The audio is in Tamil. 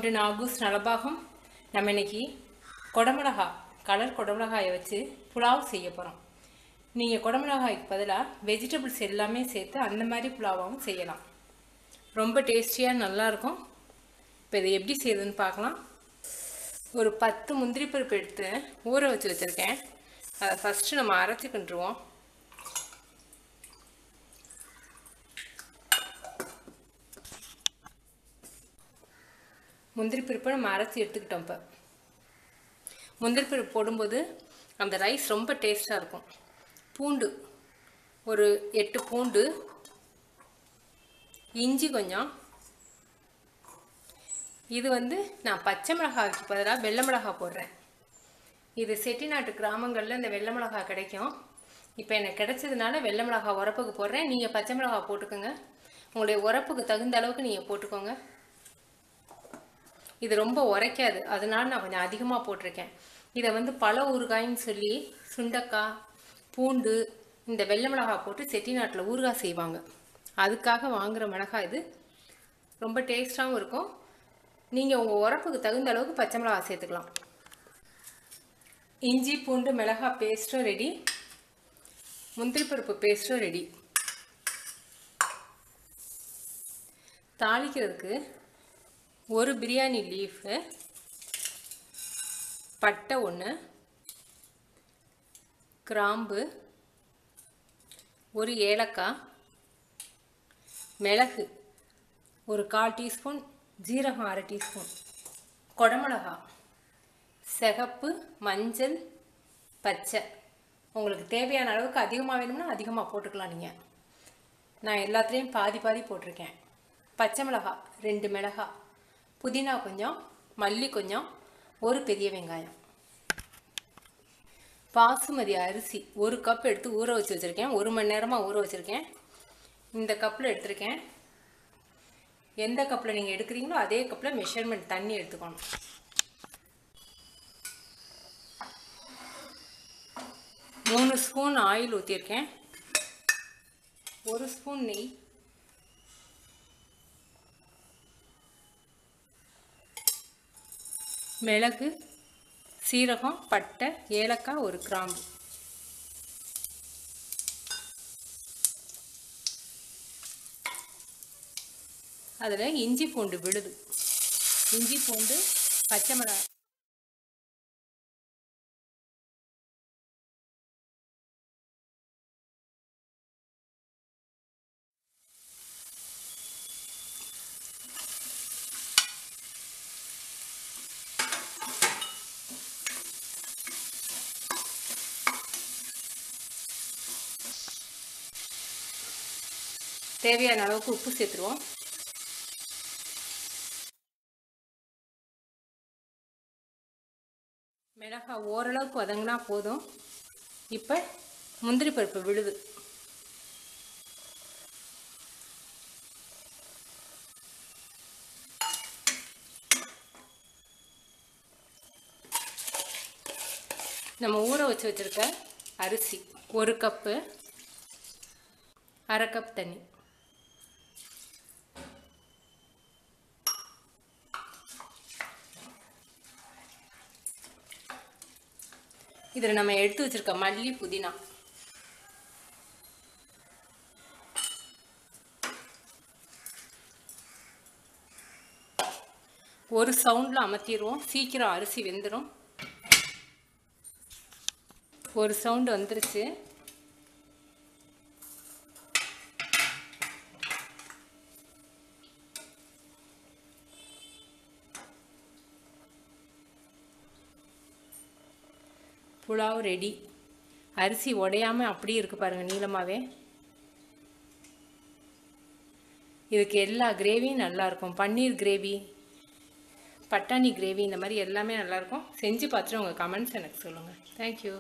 Welcome to நாகூஸ் Nalabagam. நம்ம இன்னைக்கு கொடமிளகா கலர் கொடமிளகாயை வச்சு புலாவ் செய்ய போகிறோம். நீங்கள் கொடமிளகாய்க்கு பதிலாக வெஜிடபிள்ஸ் எல்லாமே சேர்த்து அந்த மாதிரி புலாவாகவும் செய்யலாம். ரொம்ப டேஸ்டியாக நல்லாயிருக்கும். இப்போ இதை எப்படி செய்யுதுன்னு பார்க்கலாம். ஒரு 10 முந்திரி பருப்பு எடுத்து ஊற வச்சு வச்சுருக்கேன். அதை ஃபஸ்ட்டு நம்ம அரைச்சிக்கிட்டுருவோம். முந்திரி பருப்பை நம்ம அரைச்சி எடுத்துக்கிட்டோம். இப்போ முந்திரி பருப்பு போடும்போது அந்த ரைஸ் ரொம்ப டேஸ்ட்டாக இருக்கும். பூண்டு ஒரு 8 பூண்டு, இஞ்சி கொஞ்சம். இது நான் பச்சை மிளகாய்க்கு பதிலாக வெள்ளை மிளகாய் போடுறேன். இது செட்டிநாட்டு கிராமங்களில் இந்த வெள்ளை மிளகாய் கிடைக்கும். இப்போ எனக்கு கிடைச்சதுனால வெள்ளை மிளகாய் உரப்புக்கு போடுறேன். நீங்கள் பச்சை மிளகாய் போட்டுக்கோங்க. உங்களுடைய உரப்புக்கு தகுந்த அளவுக்கு நீங்கள் போட்டுக்கோங்க. இது ரொம்ப உரைக்காது, அதனால நான் கொஞ்சம் அதிகமாக போட்டிருக்கேன். இதை பழ ஊறுகாய்ன்னு சொல்லி சுண்டக்காய், பூண்டு, இந்த வெள்ளை மிளகாய் போட்டு செட்டிநாட்டில் ஊறுகாய் செய்வாங்க. அதுக்காக வாங்குகிற மிளகாய் இது. ரொம்ப டேஸ்ட்டாகவும் இருக்கும். நீங்கள் உங்கள் உரப்புக்கு தகுந்த அளவுக்கு பச்சை மிளகாய் சேர்த்துக்கலாம். இஞ்சி பூண்டு மிளகாய் பேஸ்ட்டும் ரெடி. முந்திரி பருப்பு பேஸ்ட்டும் ரெடி. தாளிக்கிறதுக்கு ஒரு பிரியாணி லீஃபு, பட்டை 1, கிராம்பு, ஒரு ஏலக்காய், மிளகு ஒரு 1/4 டீஸ்பூன், ஜீரகம் 1/2 டீஸ்பூன், கொடமிளகா, சிகப்பு, மஞ்சள், பச்சை. உங்களுக்கு தேவையான அளவுக்கு அதிகமாக வேணும்னா அதிகமாக போட்டுக்கலாம். நீங்கள் நான் எல்லாத்துலேயும் பாதி பாதி போட்டிருக்கேன். பச்சை மிளகாய் 2 மிளகாய், புதினா கொஞ்சம், மல்லி கொஞ்சம், ஒரு பெரிய வெங்காயம். பாசுமதி அரிசி 1 கப் எடுத்து ஊற வச்சு வச்சுருக்கேன். 1 மணி நேரமாக ஊற வச்சுருக்கேன். இந்த கப்பில் எடுத்திருக்கேன். எந்த கப்பில் நீங்கள் எடுக்கிறீங்களோ அதே கப்பில் மெஷர்மெண்ட் தண்ணி எடுத்துக்கணும். மூணு ஸ்பூன் ஆயில் ஊற்றிருக்கேன். 1 ஸ்பூன் நெய், மிளகு, சீரகம், பட்டை, ஏலக்காய், ஒரு கிராம்பு. அதில் இஞ்சி பூண்டு விழுது. இஞ்சி பூண்டு, பச்சை மிளகாய், தேவையான அளவுக்கு உப்பு சேர்த்துருவோம். மிளகாய் ஓரளவுக்கு வதங்கினா போதும். இப்போ முந்திரி பருப்பு விழுது. நம்ம ஊற வச்சு வச்சுருக்க அரிசி 1 கப்பு, 1/2 கப் தண்ணி. இதில் நம்ம எடுத்து வச்சுருக்க மல்லி, புதினா, ஒரு சவுண்டில் அமர்த்திடுவோம். சீக்கிரம் அரிசி வெந்துடும். ஒரு சவுண்டு வந்துருச்சு. புலாவ் ரெடி. அரிசி உடையாமல் அப்படியே இருக்குது பாருங்கள், நீளமாகவே. இதுக்கு எல்லா கிரேவியும் நல்லாயிருக்கும். பன்னீர் கிரேவி, பட்டாணி கிரேவி, இந்த மாதிரி எல்லாமே நல்லாயிருக்கும். செஞ்சு பார்த்துட்டு உங்கள் கமெண்ட்ஸ் எனக்கு சொல்லுங்கள். தேங்க்யூ.